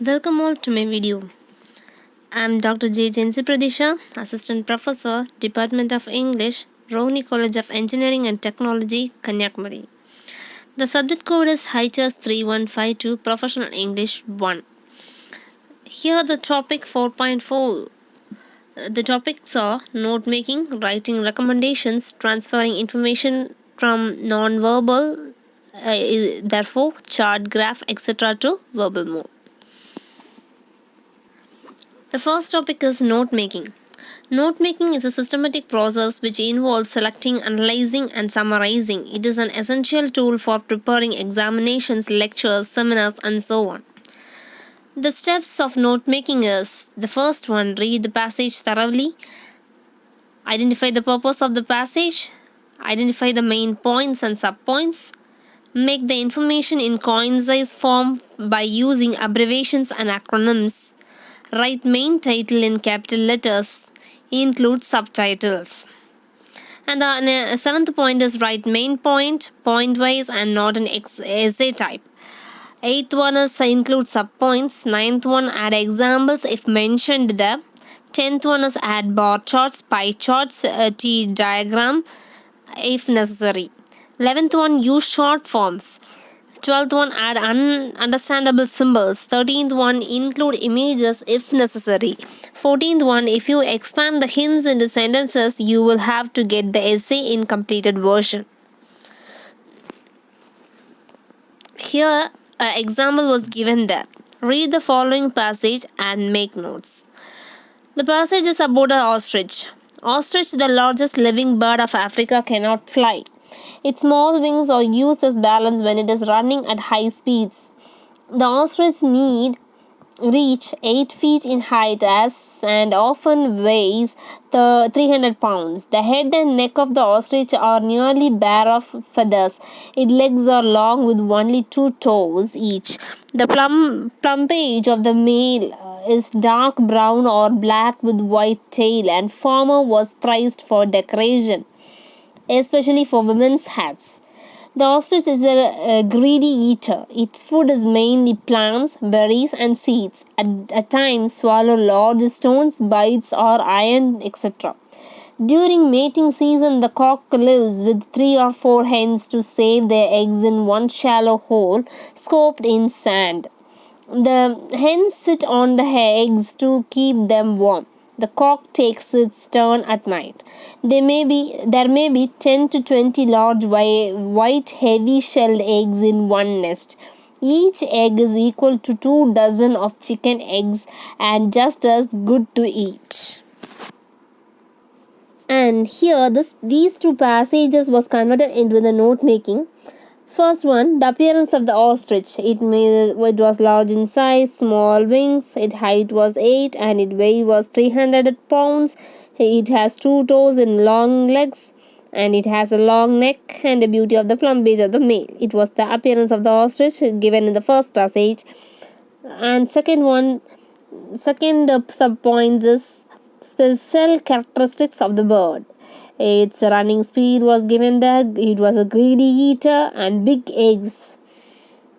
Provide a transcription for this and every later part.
Welcome all to my video. I am Dr. J. Jensi Pradesha, Assistant Professor, Department of English, Rohini College of Engineering and Technology, Kanyakumari. The subject code is HS3152 Professional English 1. Here the topic 4.4. The topics are note making, writing recommendations, transferring information from non-verbal, therefore chart, graph, etc. to verbal mode. The first topic is note making. Note making is a systematic process which involves selecting, analyzing, and summarizing. It is an essential tool for preparing examinations, lectures, seminars, and so on. The steps of note making is the first one, read the passage thoroughly, identify the purpose of the passage, identify the main points and subpoints, make the information in concise form by using abbreviations and acronyms, write main title in capital letters, include subtitles. And the seventh point is write main point, point wise, and not an essay type. Eighth one is include subpoints. Ninth one add examples if mentioned there. 10th one is add bar charts, pie charts, T diagram if necessary. 11th one use short forms. 12th one add understandable symbols. 13th one include images if necessary. 14th one if you expand the hints into sentences you will have to get the essay in completed version. Here an example was given there. Read the following passage and make notes. The passage is about an ostrich. Ostrich, the largest living bird of Africa, cannot fly. Its small wings are used as balance when it is running at high speeds. The ostrich need reach 8 feet in height and often weighs 300 pounds. The head and neck of the ostrich are nearly bare of feathers. Its legs are long with only 2 toes each. The plumage of the male is dark brown or black with white tail, and former was prized for decoration, especially for women's hats. The ostrich is a greedy eater. Its food is mainly plants, berries, and seeds. At times, swallow large stones, bites, or iron, etc. During mating season, the cock lives with 3 or 4 hens to save their eggs in one shallow hole scooped in sand. The hens sit on the eggs to keep them warm. The cock takes its turn at night. There may be 10 to 20 large white heavy shelled eggs in one nest. Each egg is equal to 2 dozen of chicken eggs and just as good to eat. And here these two passages was converted into the note making. First one, the appearance of the ostrich. It was large in size, small wings, its height was 8 and its weight was 300 pounds. It has 2 toes and long legs, and it has a long neck and the beauty of the plumage of the male. It was the appearance of the ostrich given in the first passage. And second sub-points is special characteristics of the bird. Its running speed was given there. It was a greedy eater and big eggs.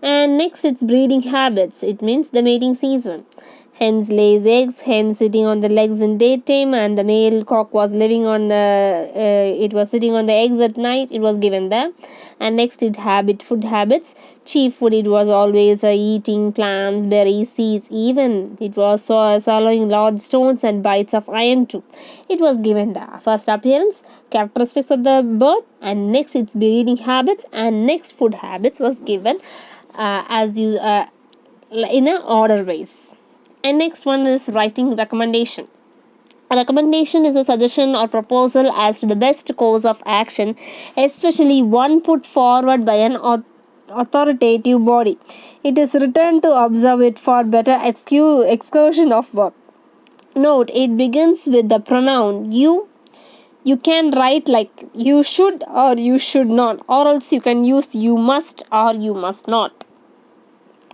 And next, its breeding habits. It means the mating season. Hens lays eggs. Hens sitting on the legs in daytime, and the male cock was living on the. It was sitting on the eggs at night. It was given there. And next, food habits. Chief food, it was always eating plants, berries, seeds. Even it was swallowing large stones and bites of iron too. It was given the first appearance, characteristics of the bird, and next its breeding habits, and next food habits was given in an order ways. And next one is writing recommendation. A recommendation is a suggestion or proposal as to the best course of action, especially one put forward by an authoritative body. It is written to observe it for better execution of work. Note, it begins with the pronoun you. You can write like you should or you should not, or else you can use you must or you must not.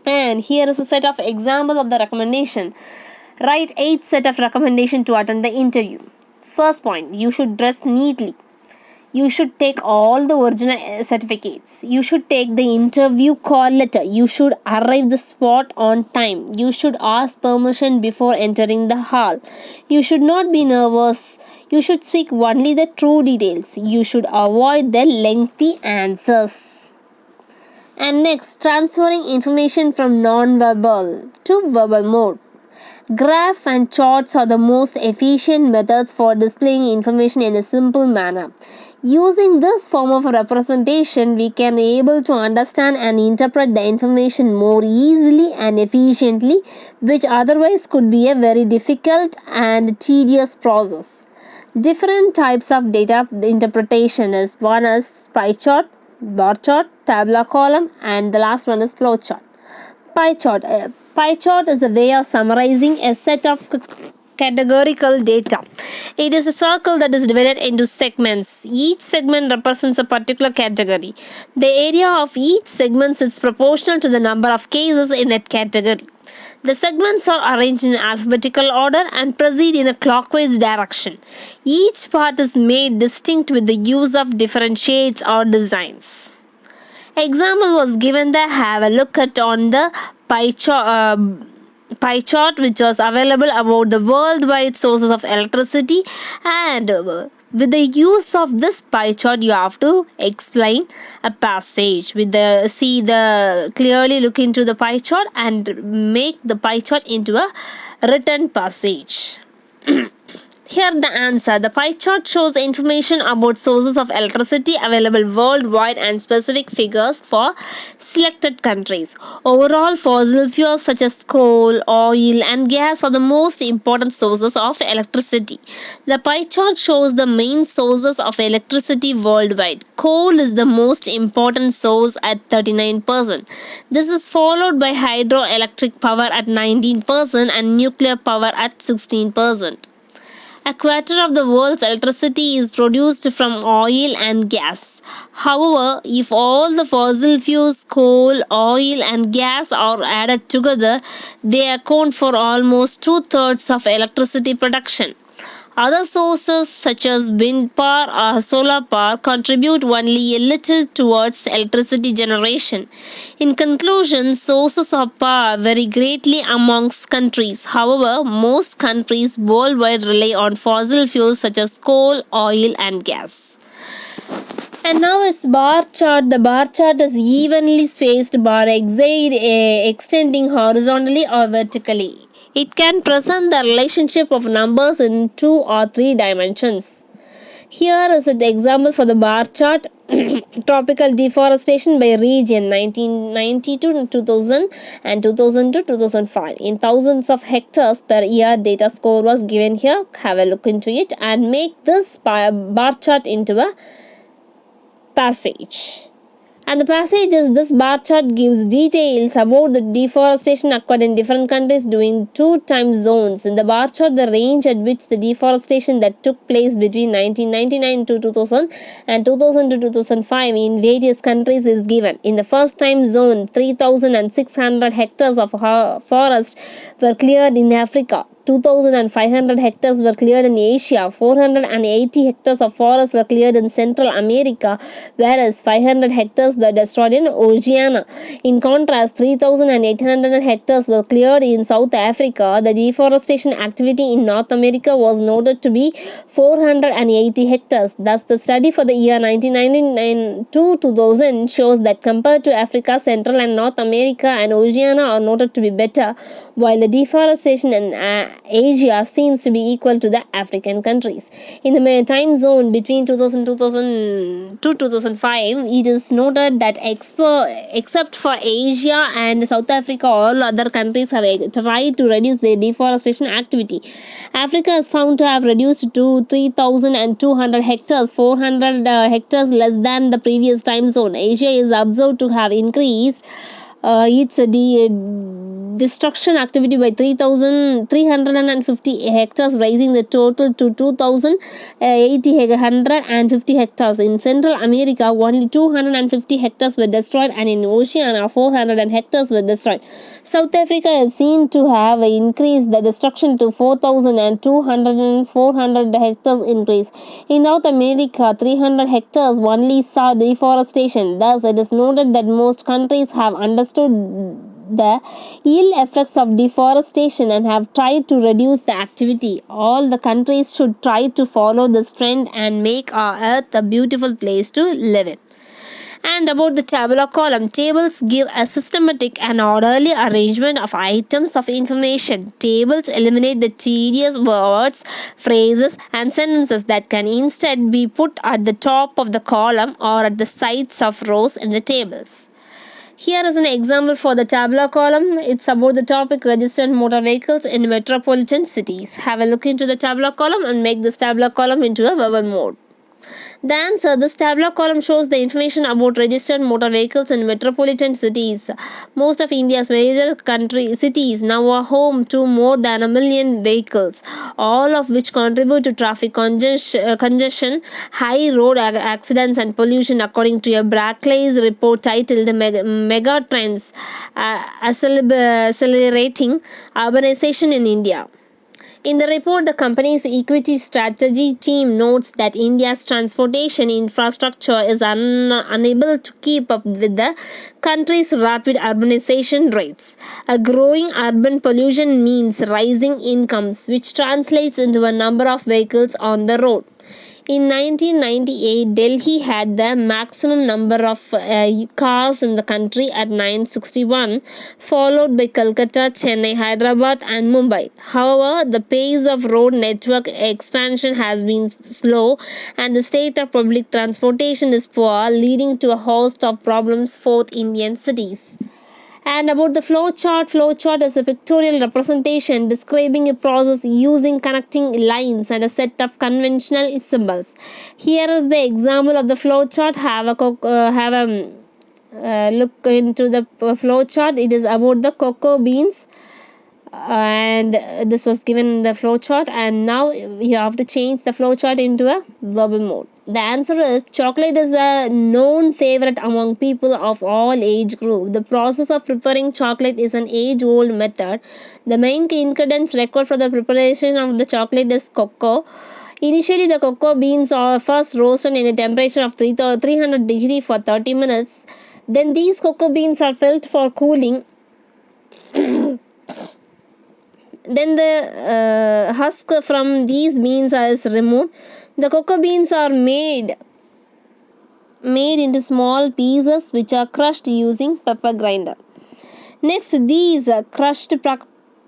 And here is a set of examples of the recommendation. Write 8 set of recommendation to attend the interview. First point, you should dress neatly. You should take all the original certificates. You should take the interview call letter. You should arrive the spot on time. You should ask permission before entering the hall. You should not be nervous. You should speak only the true details. You should avoid the lengthy answers. And next, transferring information from non-verbal to verbal mode. Graphs and charts are the most efficient methods for displaying information in a simple manner. Using this form of representation, we can be able to understand and interpret the information more easily and efficiently, which otherwise could be a very difficult and tedious process. Different types of data interpretation is one is pie chart, bar chart, tabular column, and the last one is flowchart. Pie chart. Pie chart is a way of summarizing a set of categorical data. It is a circle that is divided into segments. Each segment represents a particular category. The area of each segment is proportional to the number of cases in that category. The segments are arranged in alphabetical order and proceed in a clockwise direction. Each part is made distinct with the use of different shades or designs. Example was given there. Have a look at on the pie chart which was available about the worldwide sources of electricity, and with the use of this pie chart you have to explain a passage with the see the clearly look into the pie chart and make the pie chart into a written passage. Here the answer. The pie chart shows information about sources of electricity available worldwide and specific figures for selected countries. Overall, fossil fuels such as coal, oil and gas are the most important sources of electricity. The pie chart shows the main sources of electricity worldwide. Coal is the most important source at 39%. This is followed by hydroelectric power at 19% and nuclear power at 16%. A quarter of the world's electricity is produced from oil and gas. However, if all the fossil fuels, coal, oil, and gas are added together, they account for almost two-thirds of electricity production. Other sources such as wind power or solar power contribute only a little towards electricity generation. In conclusion, sources of power vary greatly amongst countries. However, most countries worldwide rely on fossil fuels such as coal, oil, and gas. And now it's bar chart. The bar chart is evenly spaced bar extending horizontally or vertically. It can present the relationship of numbers in 2 or 3 dimensions. Here is an example for the bar chart. Tropical deforestation by region 1990 to 2000 and 2000 to 2005. In thousands of hectares per year data score was given here. Have a look into it and make this bar chart into a passage. And the passage is this bar chart gives details about the deforestation occurred in different countries during 2 time zones. In the bar chart, the range at which the deforestation that took place between 1999 to 2000 and 2000 to 2005 in various countries is given. In the first time zone, 3,600 hectares of forest were cleared in Africa. 2,500 hectares were cleared in Asia, 480 hectares of forests were cleared in Central America, whereas 500 hectares were destroyed in Oceania. In contrast, 3,800 hectares were cleared in South Africa. The deforestation activity in North America was noted to be 480 hectares. Thus, the study for the year 1999 to 2000 shows that compared to Africa, Central and North America and Oceania are noted to be better, while the deforestation in Asia seems to be equal to the African countries. In the time zone between 2000 to 2005, it is noted that except for Asia and South Africa, all other countries have tried to reduce their deforestation activity. Africa is found to have reduced to 3,200 hectares, 400 hectares less than the previous time zone. Asia is observed to have increased its destruction activity by 3,350 hectares, raising the total to 2,850 hectares. In Central America, only 250 hectares were destroyed, and in Oceania, 400 hectares were destroyed. South Africa is seen to have increased the destruction to 4,200 and 400 hectares increase. In North America, 300 hectares only saw deforestation. Thus, it is noted that most countries have understood the ill effects of deforestation and have tried to reduce the activity. All the countries should try to follow this trend and make our earth a beautiful place to live in. And about the tabular column, tables give a systematic and orderly arrangement of items of information. Tables eliminate the tedious words, phrases, and sentences that can instead be put at the top of the column or at the sides of rows in the tables. Here is an example for the tabular column. It's about the topic registered motor vehicles in metropolitan cities. Have a look into the tabular column and make this tabular column into a verbal mode. The answer: this tabular column shows the information about registered motor vehicles in metropolitan cities. Most of India's major cities now are home to more than a million vehicles, all of which contribute to traffic congestion, high road accidents, and pollution, according to a Barclays report titled Mega Trends Accelerating Urbanization in India. In the report, the company's equity strategy team notes that India's transportation infrastructure is unable to keep up with the country's rapid urbanization rates. A growing urban pollution means rising incomes, which translates into a number of vehicles on the road. In 1998, Delhi had the maximum number of cars in the country at 961, followed by Calcutta, Chennai, Hyderabad, and Mumbai. However, the pace of road network expansion has been slow, and the state of public transportation is poor, leading to a host of problems for Indian cities. And about the flowchart is a pictorial representation describing a process using connecting lines and a set of conventional symbols. Here is the example of the flowchart. Have a look into the flowchart. It is about the cocoa beans, and this was given in the flowchart, and now you have to change the flowchart into a verbal mode. The answer is chocolate is a known favorite among people of all age groups. The process of preparing chocolate is an age-old method. The main ingredients required for the preparation of the chocolate is cocoa. Initially, the cocoa beans are first roasted in a temperature of 300 degrees for 30 minutes. Then these cocoa beans are filled for cooling. Then the husk from these beans is removed. The cocoa beans are made into small pieces, which are crushed using pepper grinder. Next, these crushed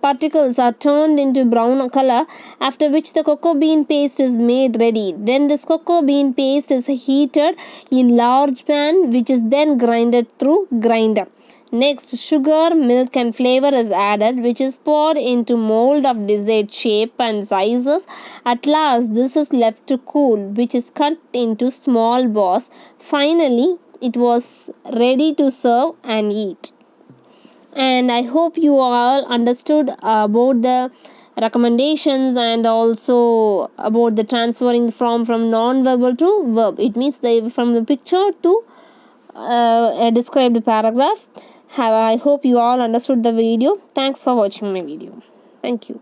particles are turned into brown color, after which the cocoa bean paste is made ready. Then this cocoa bean paste is heated in large pan, which is then grinded through grinder. Next, sugar, milk, and flavor is added, which is poured into mold of desired shape and sizes. At last, this is left to cool, which is cut into small balls. Finally, it was ready to serve and eat. And I hope you all understood about the recommendations and also about the transferring from non-verbal to verb. It means from the picture to a described paragraph. I hope you all understood the video. Thanks for watching my video. Thank you.